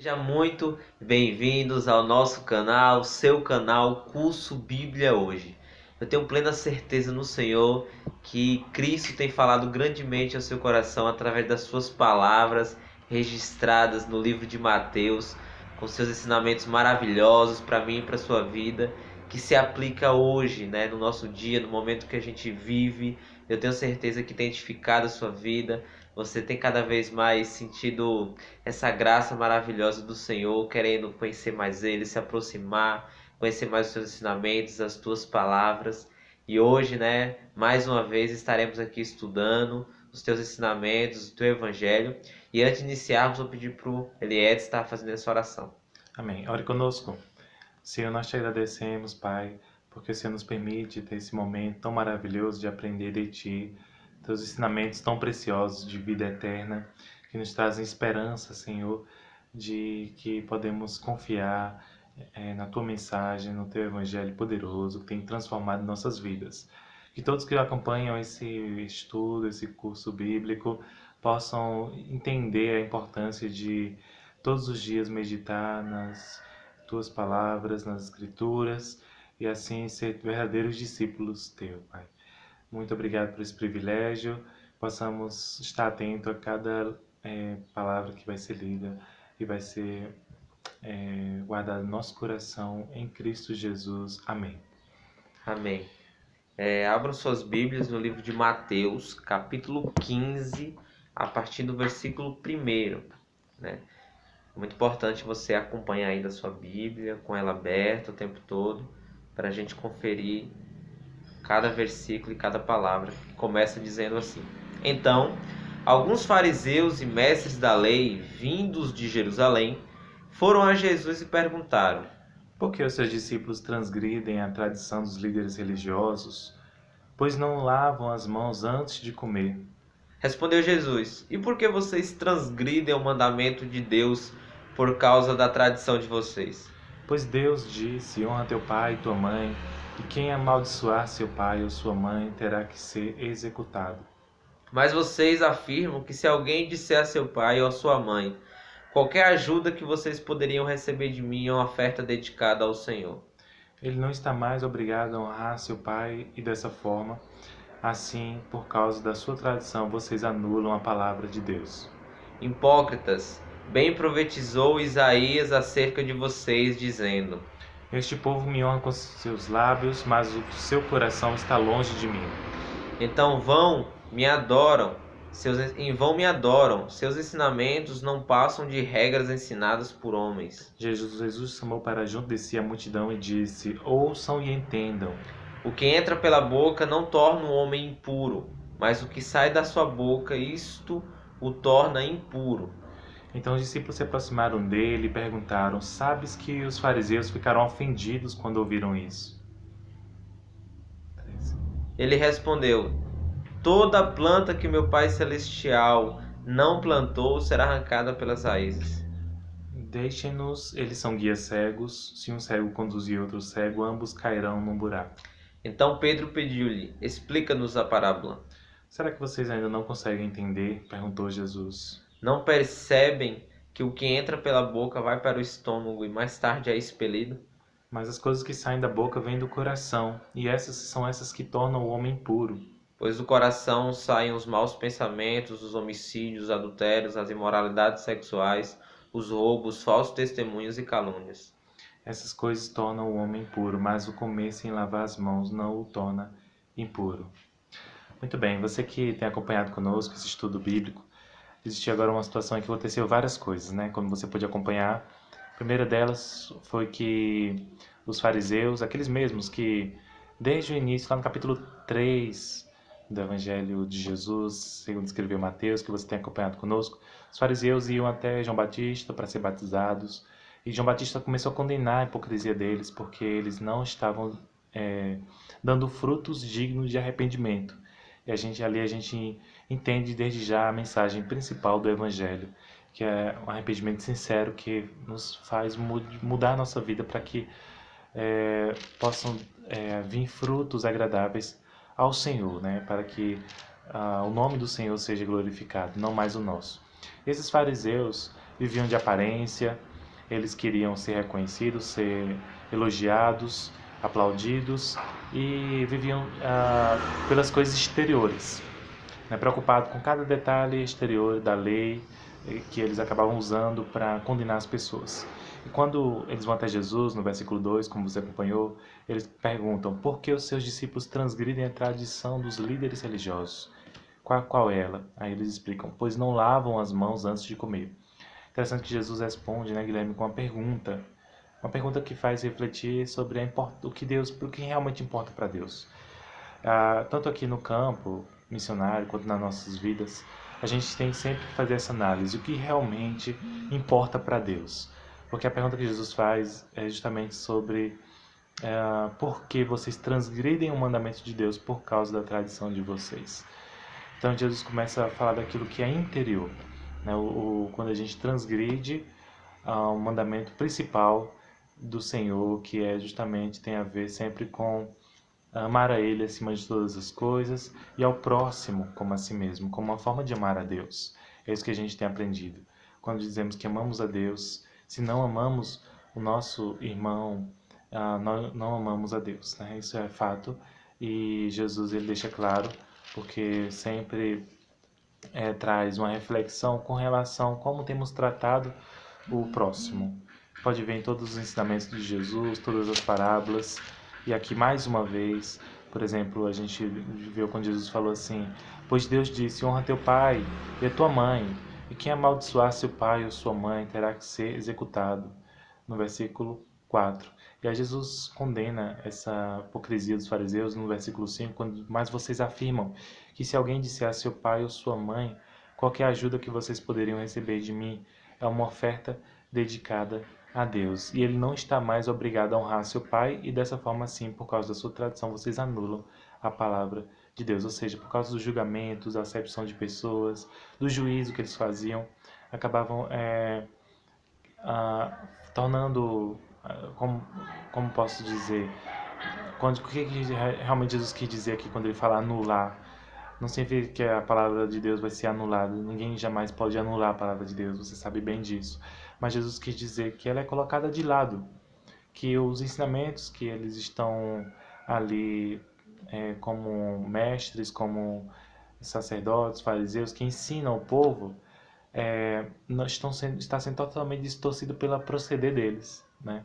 Sejam muito bem-vindos ao nosso canal, seu canal Curso Bíblia Hoje. Eu tenho plena certeza no Senhor que Cristo tem falado grandemente ao seu coração através das suas palavras registradas no livro de Mateus, com seus ensinamentos maravilhosos para mim e para a sua vida, que se aplica hoje, no nosso dia, no momento que a gente vive. Eu tenho certeza que tem edificado a sua vida. Você tem cada vez mais sentido essa graça maravilhosa do Senhor, querendo conhecer mais Ele, se aproximar, conhecer mais os seus ensinamentos, as tuas palavras. E hoje, mais uma vez estaremos aqui estudando os teus ensinamentos, o teu evangelho. E antes de iniciarmos, vou pedir para o Eliette estar fazendo essa oração. Amém. Ore conosco. Senhor, nós te agradecemos, Pai, porque o Senhor nos permite ter esse momento tão maravilhoso de aprender de Ti, Teus ensinamentos tão preciosos de vida eterna, que nos trazem esperança, Senhor, de que podemos confiar na Tua mensagem, no Teu Evangelho poderoso, que tem transformado nossas vidas. Que todos que acompanham esse estudo, esse curso bíblico, possam entender a importância de todos os dias meditar nas Tuas palavras, nas Escrituras, e assim ser verdadeiros discípulos Teu, Pai. Muito obrigado por esse privilégio, possamos estar atento a cada palavra que vai ser lida e vai ser guardada no nosso coração, em Cristo Jesus. Amém. Amém. Abram suas Bíblias no livro de Mateus, capítulo 15, a partir do versículo 1. É muito importante você acompanhar ainda a sua Bíblia, com ela aberta o tempo todo, para a gente conferir cada versículo e cada palavra, que começa dizendo assim: Então, alguns fariseus e mestres da lei, vindos de Jerusalém, foram a Jesus e perguntaram: Por que os seus discípulos transgridem a tradição dos líderes religiosos, pois não lavam as mãos antes de comer? Respondeu Jesus: E por que vocês transgridem o mandamento de Deus por causa da tradição de vocês? Pois Deus disse: honra teu pai e tua mãe, e quem amaldiçoar seu pai ou sua mãe terá que ser executado. Mas vocês afirmam que se alguém disser a seu pai ou a sua mãe: qualquer ajuda que vocês poderiam receber de mim é uma oferta dedicada ao Senhor. Ele não está mais obrigado a honrar seu pai, e dessa forma, assim, por causa da sua tradição, vocês anulam a palavra de Deus. Hipócritas, bem profetizou Isaías acerca de vocês, dizendo: Este povo me honra com seus lábios, mas o seu coração está longe de mim. Então em vão me adoram, seus ensinamentos não passam de regras ensinadas por homens. Jesus chamou para junto de si a multidão e disse: ouçam e entendam. O que entra pela boca não torna o homem impuro, mas o que sai da sua boca, isto o torna impuro. Então os discípulos se aproximaram dele e perguntaram: sabes que os fariseus ficaram ofendidos quando ouviram isso? Ele respondeu: Toda planta que meu Pai Celestial não plantou será arrancada pelas raízes. Deixem-nos, eles são guias cegos. Se um cego conduzir outro cego, ambos cairão num buraco. Então Pedro pediu-lhe: Explica-nos a parábola. Será que vocês ainda não conseguem entender? Perguntou Jesus. Não percebem que o que entra pela boca vai para o estômago e mais tarde é expelido? Mas as coisas que saem da boca vêm do coração, e essas são essas que tornam o homem puro. Pois do coração saem os maus pensamentos, os homicídios, os adultérios, as imoralidades sexuais, os roubos, falsos testemunhos e calúnias. Essas coisas tornam o homem puro, mas o comer sem lavar as mãos não o torna impuro. Muito bem, você que tem acompanhado conosco esse estudo bíblico, existe agora uma situação em que aconteceu várias coisas, Como você pôde acompanhar, a primeira delas foi que os fariseus, aqueles mesmos que desde o início, lá no capítulo 3 do Evangelho de Jesus, segundo escreveu Mateus, que você tem acompanhado conosco, os fariseus iam até João Batista para ser batizados, e João Batista começou a condenar a hipocrisia deles, porque eles não estavam dando frutos dignos de arrependimento. E a gente entende desde já a mensagem principal do Evangelho, que é um arrependimento sincero que nos faz mudar a nossa vida para que possam vir frutos agradáveis ao Senhor, para que o nome do Senhor seja glorificado, não mais o nosso. Esses fariseus viviam de aparência, Eles queriam ser reconhecidos, ser elogiados, aplaudidos e viviam pelas coisas exteriores, né? Preocupado com cada detalhe exterior da lei que eles acabavam usando para condenar as pessoas. E quando eles vão até Jesus, no versículo 2, como você acompanhou, eles perguntam por que os seus discípulos transgridem a tradição dos líderes religiosos. Qual é ela? Aí eles explicam, pois não lavam as mãos antes de comer. Interessante que Jesus responde, né, Guilherme, com uma pergunta que faz refletir sobre o que realmente importa para Deus. Tanto aqui no campo missionário quanto nas nossas vidas, a gente tem sempre que fazer essa análise, o que realmente importa para Deus. Porque a pergunta que Jesus faz é justamente sobre por que vocês transgridem o mandamento de Deus por causa da tradição de vocês. Então Jesus começa a falar daquilo que é interior, né? Quando a gente transgride o mandamento principal do Senhor, que é justamente tem a ver sempre com amar a Ele acima de todas as coisas e ao próximo como a si mesmo, como uma forma de amar a Deus. É isso que a gente tem aprendido. Quando dizemos que amamos a Deus, se não amamos o nosso irmão, nós não amamos a Deus, né? Isso é fato e Jesus ele deixa claro, porque sempre traz uma reflexão com relação a como temos tratado o próximo. Pode ver em todos os ensinamentos de Jesus, todas as parábolas. E aqui mais uma vez, por exemplo, a gente viu quando Jesus falou assim: pois Deus disse, honra teu pai e a tua mãe, e quem amaldiçoar seu pai ou sua mãe terá que ser executado. No versículo 4. E aí Jesus condena essa hipocrisia dos fariseus no versículo 5, quando mais vocês afirmam que se alguém disser a seu pai ou sua mãe, qualquer ajuda que vocês poderiam receber de mim é uma oferta dedicada a Deus. E ele não está mais obrigado a honrar seu pai e dessa forma assim, por causa da sua tradição, vocês anulam a palavra de Deus. Ou seja, por causa dos julgamentos, da acepção de pessoas, do juízo que eles faziam, acabavam tornando, como posso dizer, o que realmente Jesus quis dizer aqui quando ele fala anular? Não significa que a palavra de Deus vai ser anulada. Ninguém jamais pode anular a palavra de Deus, você sabe bem disso. Mas Jesus quis dizer que ela é colocada de lado, que os ensinamentos que eles estão ali como mestres, como sacerdotes, fariseus, que ensinam o povo, está sendo totalmente distorcido pela proceder deles, né?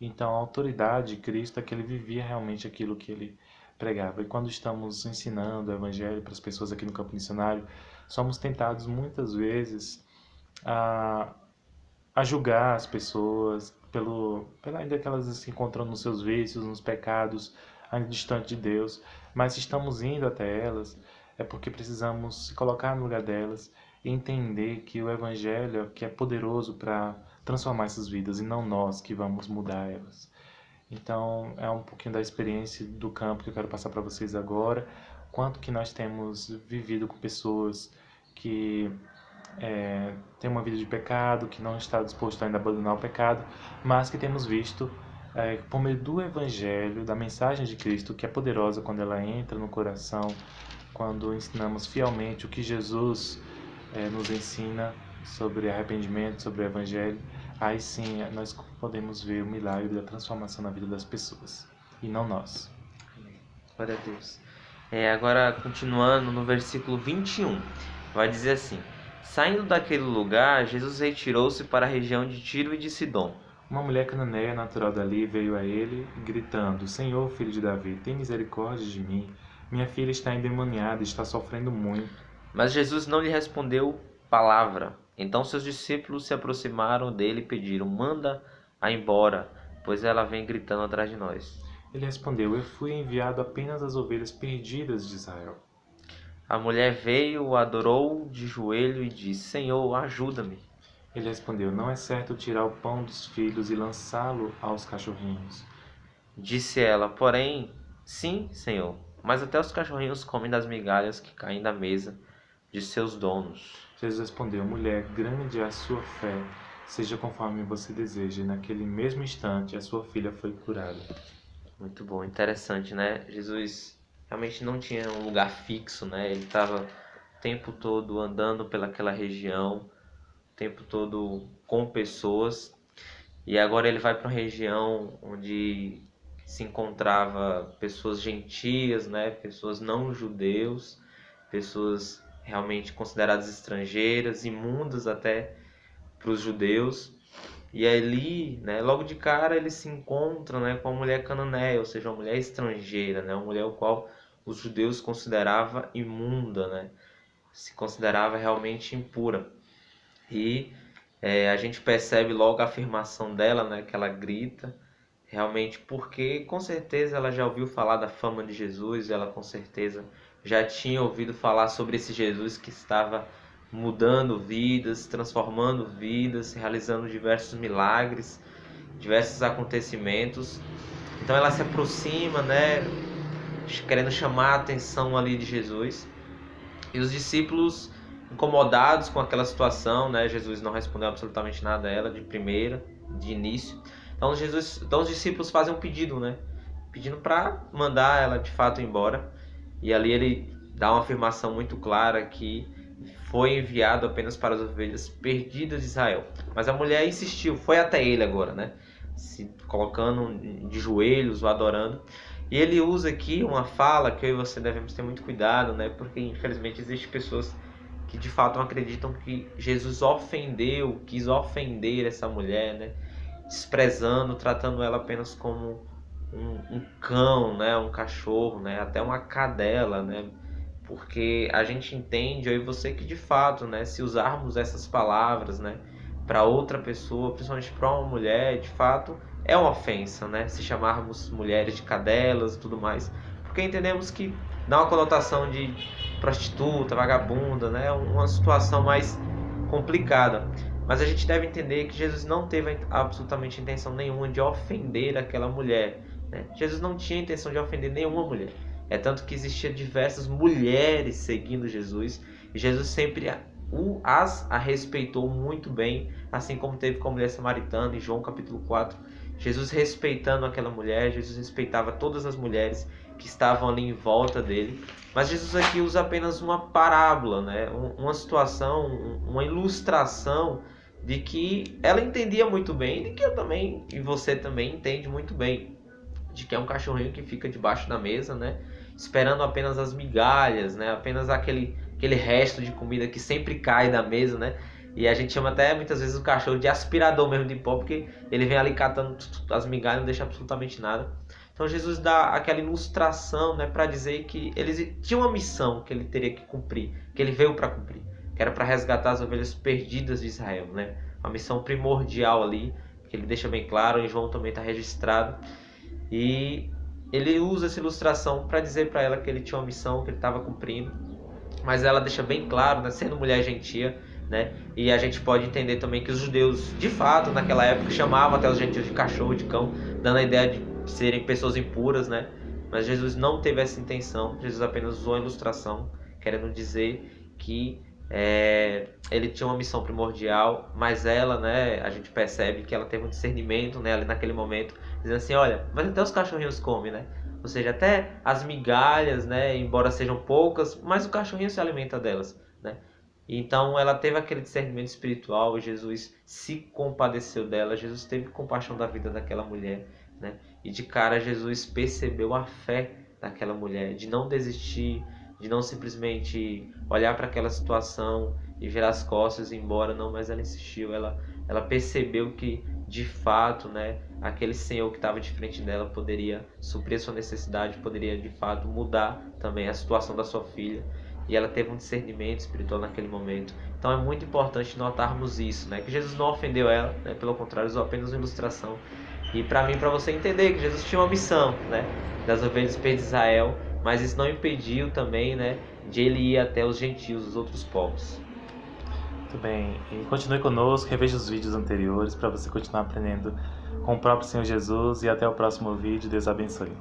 Então a autoridade de Cristo é que ele vivia realmente aquilo que ele pregava. E quando estamos ensinando o evangelho para as pessoas aqui no campo missionário, somos tentados muitas vezes a julgar as pessoas ainda que elas se encontram nos seus vícios, nos pecados, ainda distante de Deus. Mas se estamos indo até elas, é porque precisamos se colocar no lugar delas e entender que o evangelho que é poderoso para transformar essas vidas e não nós que vamos mudar elas. Então, é um pouquinho da experiência do campo que eu quero passar para vocês agora. Quanto que nós temos vivido com pessoas que têm uma vida de pecado, que não está disposto ainda a abandonar o pecado, mas que temos visto, por meio do Evangelho, da mensagem de Cristo, que é poderosa quando ela entra no coração, quando ensinamos fielmente o que Jesus nos ensina sobre arrependimento, sobre o Evangelho, aí sim nós podemos ver o milagre da transformação na vida das pessoas, e não nós. Glória a Deus. Agora, continuando no versículo 21, vai dizer assim: saindo daquele lugar, Jesus retirou-se para a região de Tiro e de Sidom. Uma mulher cananeia natural dali veio a ele, gritando: Senhor, filho de Davi, tem misericórdia de mim. Minha filha está endemoniada e está sofrendo muito. Mas Jesus não lhe respondeu palavra. Então seus discípulos se aproximaram dele e pediram: manda-a embora, pois ela vem gritando atrás de nós. Ele respondeu: Eu fui enviado apenas às ovelhas perdidas de Israel. A mulher veio, o adorou de joelho e disse: Senhor, ajuda-me. Ele respondeu: Não é certo tirar o pão dos filhos e lançá-lo aos cachorrinhos. Disse ela: porém, sim, Senhor, mas até os cachorrinhos comem das migalhas que caem da mesa de seus donos. Jesus respondeu: Mulher, grande é a sua fé, seja conforme você deseja. E naquele mesmo instante a sua filha foi curada. Muito bom, interessante, né? Jesus realmente não tinha um lugar fixo, né? Ele estava o tempo todo andando pelaquela região, o tempo todo com pessoas. E agora ele vai para uma região onde se encontrava pessoas gentias, né, pessoas não judeus, pessoas realmente consideradas estrangeiras, imundas até para os judeus. E ali, né, logo de cara ele se encontra, né, com uma mulher cananeia, ou seja, uma mulher estrangeira, né, uma mulher o qual os judeus consideravam imunda, né, se considerava realmente impura. E a gente percebe logo a afirmação dela, né, que ela grita, realmente porque com certeza ela já ouviu falar da fama de Jesus, ela com certeza já tinha ouvido falar sobre esse Jesus que estava mudando vidas, transformando vidas, realizando diversos milagres, diversos acontecimentos. Então ela se aproxima, né, querendo chamar a atenção ali de Jesus. E os discípulos, incomodados com aquela situação, né, Jesus não respondeu absolutamente nada a ela de primeira, de início. Então os discípulos fazem um pedido, né, pedindo para mandar ela de fato embora. E ali ele dá uma afirmação muito clara que foi enviado apenas para as ovelhas perdidas de Israel. Mas a mulher insistiu, foi até ele agora, né, se colocando de joelhos, o adorando. E ele usa aqui uma fala que eu e você devemos ter muito cuidado, né, porque infelizmente existem pessoas que de fato acreditam que Jesus ofendeu, quis ofender essa mulher, né, desprezando, tratando ela apenas como um cão, né, um cachorro, né, até uma cadela, né, porque a gente entende, eu e você, que de fato, né, se usarmos essas palavras, né, para outra pessoa, principalmente para uma mulher, de fato é uma ofensa, né, se chamarmos mulheres de cadelas e tudo mais, porque entendemos que dá uma conotação de prostituta, vagabunda, né, uma situação mais complicada. Mas a gente deve entender que Jesus não teve absolutamente intenção nenhuma de ofender aquela mulher, né? Jesus não tinha intenção de ofender nenhuma mulher. É tanto que existia diversas mulheres seguindo Jesus, e Jesus sempre as respeitou muito bem, assim como teve com a mulher samaritana em João capítulo 4. Jesus respeitando aquela mulher, Jesus respeitava todas as mulheres que estavam ali em volta dele. Mas Jesus aqui usa apenas uma parábola, né? Uma situação, uma ilustração de que ela entendia muito bem, de que eu também e você também entende muito bem, de que é um cachorrinho que fica debaixo da mesa, né, esperando apenas as migalhas, né, apenas aquele resto de comida que sempre cai da mesa, né, e a gente chama até muitas vezes o cachorro de aspirador mesmo de pó, porque ele vem ali catando as migalhas e não deixa absolutamente nada. Então Jesus dá aquela ilustração, né, para dizer que ele tinha uma missão que ele teria que cumprir, que ele veio para cumprir, que era para resgatar as ovelhas perdidas de Israel, né? Uma missão primordial ali, que ele deixa bem claro, em João também está registrado. E ele usa essa ilustração para dizer para ela que ele tinha uma missão, que ele estava cumprindo. Mas ela deixa bem claro, né, sendo mulher gentia, né? E a gente pode entender também que os judeus, de fato, naquela época, chamavam até os gentios de cachorro, de cão, dando a ideia de serem pessoas impuras, né? Mas Jesus não teve essa intenção. Jesus apenas usou a ilustração, querendo dizer que ele tinha uma missão primordial, mas ela, né, a gente percebe que ela teve um discernimento, né, ali naquele momento, dizendo assim, olha, mas até os cachorrinhos comem, né? Ou seja, até as migalhas, né, embora sejam poucas, mas o cachorrinho se alimenta delas, né? Então ela teve aquele discernimento espiritual, Jesus se compadeceu dela, Jesus teve compaixão da vida daquela mulher, né? E de cara Jesus percebeu a fé daquela mulher, de não desistir, de não simplesmente olhar para aquela situação e virar as costas e ir embora, não, mas ela insistiu, ela percebeu que de fato, né, aquele Senhor que estava de frente dela poderia suprir a sua necessidade, poderia de fato mudar também a situação da sua filha, e ela teve um discernimento espiritual naquele momento. Então é muito importante notarmos isso, né, que Jesus não ofendeu ela, né, pelo contrário, usou apenas uma ilustração. E para mim, para você entender que Jesus tinha uma missão, né, das ovelhas perdidas de Israel, mas isso não impediu também, né, de ele ir até os gentios, os outros povos. Muito bem, e continue conosco, reveja os vídeos anteriores para você continuar aprendendo com o próprio Senhor Jesus, e até o próximo vídeo. Deus abençoe.